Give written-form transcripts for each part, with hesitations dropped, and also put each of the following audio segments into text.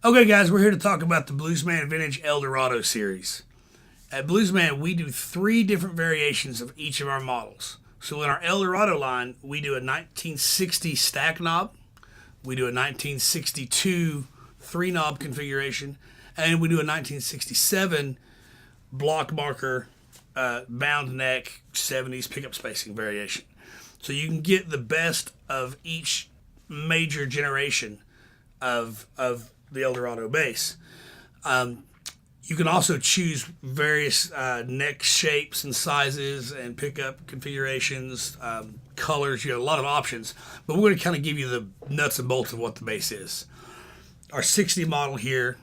Okay, guys, we're here to talk about the Bluesman Vintage Dorado Series. At Bluesman, we do 3 different variations of each of our models. So in our Dorado line, we do a 1960 stack knob, we do a 1962 3-knob configuration, and we do a 1967 block marker bound neck 70s pickup spacing variation. So you can get the best of each major generation of the Dorado bass. You can also choose various neck shapes and sizes and pickup configurations, colors. You have a lot of options, but we're going to kind of give you the nuts and bolts of what the bass is. Our 60 model here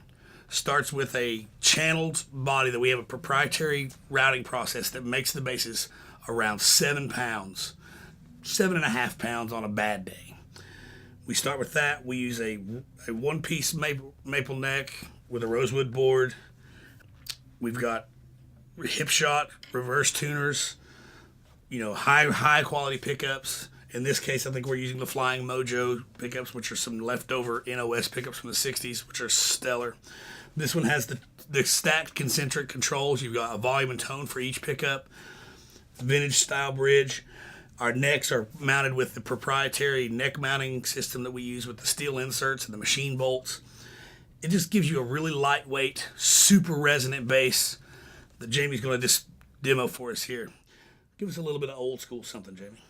starts with a channeled body that we have a proprietary routing process that makes the basses around 7 pounds, 7.5 pounds on a bad day. We start with that. We use a one-piece maple neck with a rosewood board. We've got hip shot, reverse tuners, high quality pickups. In this case, I think we're using the Flying Mojo pickups, which are some leftover NOS pickups from the 60s, which are stellar. This one has the stacked concentric controls. You've got a volume and tone for each pickup. Vintage style bridge. Our necks are mounted with the proprietary neck mounting system that we use with the steel inserts and the machine bolts. It just gives you a really lightweight, super resonant bass that Jamie's going to just demo for us here. Give us a little bit of old school something, Jamie.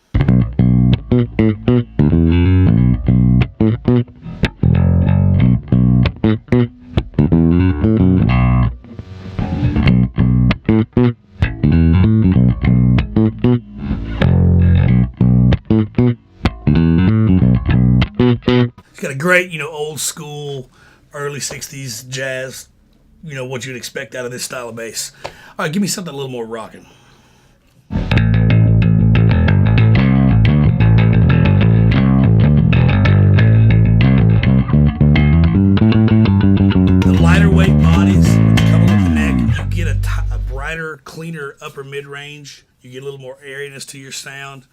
It's got a great, old school, early 60s jazz, what you'd expect out of this style of bass. All right, give me something a little more rocking. The lighter weight bodies, which come with the neck, you get a brighter, cleaner upper mid-range. You get a little more airiness to your sound,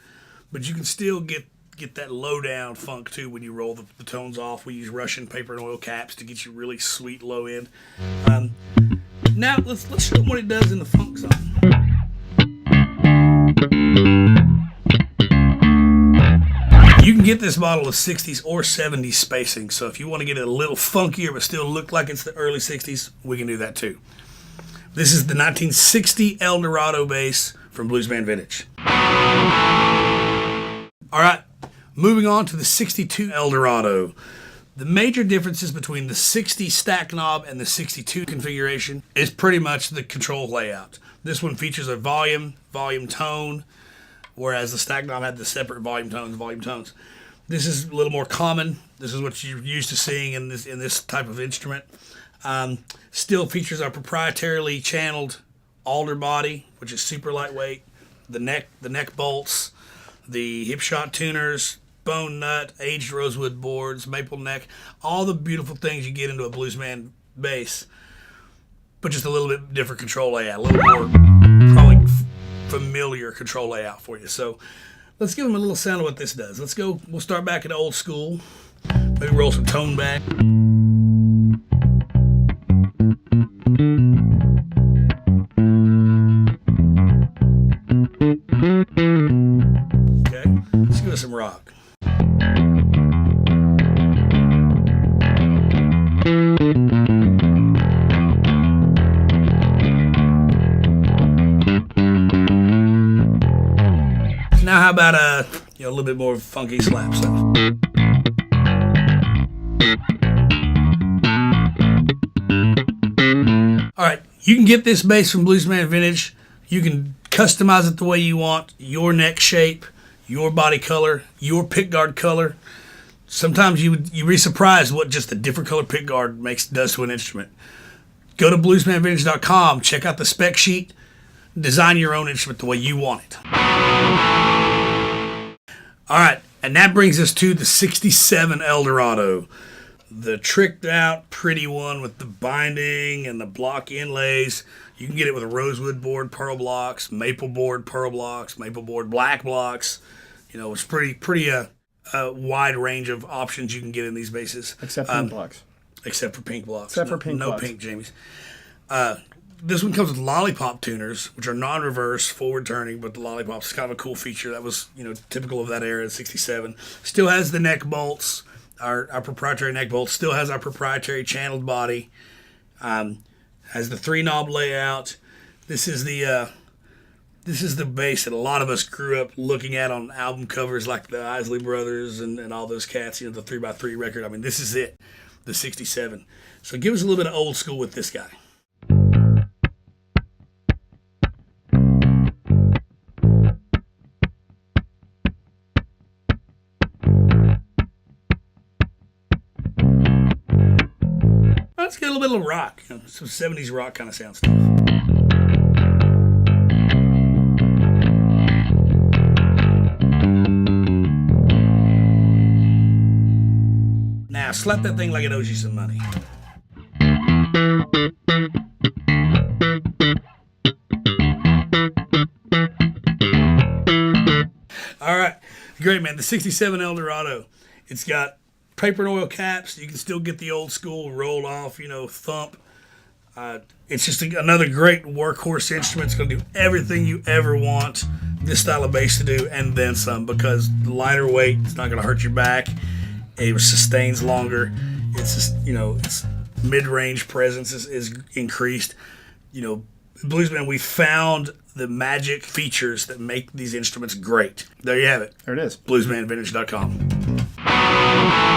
but you can still get that low down funk too when you roll the tones off. We use Russian paper and oil caps to get you really sweet low end. Now let's show them what it does in the funk zone. You can get this model of 60s or 70s spacing, so if you want to get it a little funkier but still look like it's the early 60s, we can do that too. This is the 1960 Dorado bass from Bluesman Vintage. All right, moving on to the 62 Dorado. The major differences between the 60 stack knob and the 62 configuration is pretty much the control layout. This one features a volume tone, whereas the stack knob had the separate volume tones. This is a little more common. This is what you're used to seeing in this type of instrument. Still features our proprietarily channeled alder body, which is super lightweight. The neck bolts, the hip shot tuners, bone nut, aged rosewood boards, maple neck, all the beautiful things you get into a Bluesman bass, but just a little bit different control layout, a little more probably familiar control layout for you. So let's give them a little sound of what this does. Let's go. We'll start back at old school. Maybe roll some tone back. Okay, let's give it some rock. Now how about a little bit more funky slap stuff? All right, you can get this bass from Bluesman Vintage. You can customize it the way you want, your neck shape, your body color, your pickguard color. Sometimes you'd be surprised what just a different color pickguard does to an instrument. Go to bluesmanvintage.com, check out the spec sheet, design your own instrument the way you want it. All right, and that brings us to the 67 Dorado. The tricked out, pretty one with the binding and the block inlays. You can get it with a rosewood board pearl blocks, maple board pearl blocks, maple board black blocks. It's pretty wide range of options you can get in these basses. Except for the blocks. except for pink blocks. Except for pink no blocks. pink jammies. This one comes with lollipop tuners, which are non-reverse, forward-turning, but the lollipop's is kind of a cool feature that was, typical of that era, 67. Still has the neck bolts, our proprietary neck bolts. Still has our proprietary channeled body. Has the 3-knob layout. This is the bass that a lot of us grew up looking at on album covers like the Isley Brothers and all those cats, the 3x3 record. I mean, this is it, the 67. So give us a little bit of old school with this guy. Let's get a little bit of rock, some 70s rock kind of sound stuff. Now, slap that thing like it owes you some money. All right, great, man. The 67 Eldorado. It's got paper and oil caps. You can still get the old school rolled off, thump. It's just another great workhorse instrument. It's going to do everything you ever want this style of bass to do, and then some, because the lighter weight, it's not going to hurt your back. It sustains longer. It's just, its mid-range presence is increased. Bluesman, we found the magic features that make these instruments great. There you have it. There it is. BluesmanVintage.com.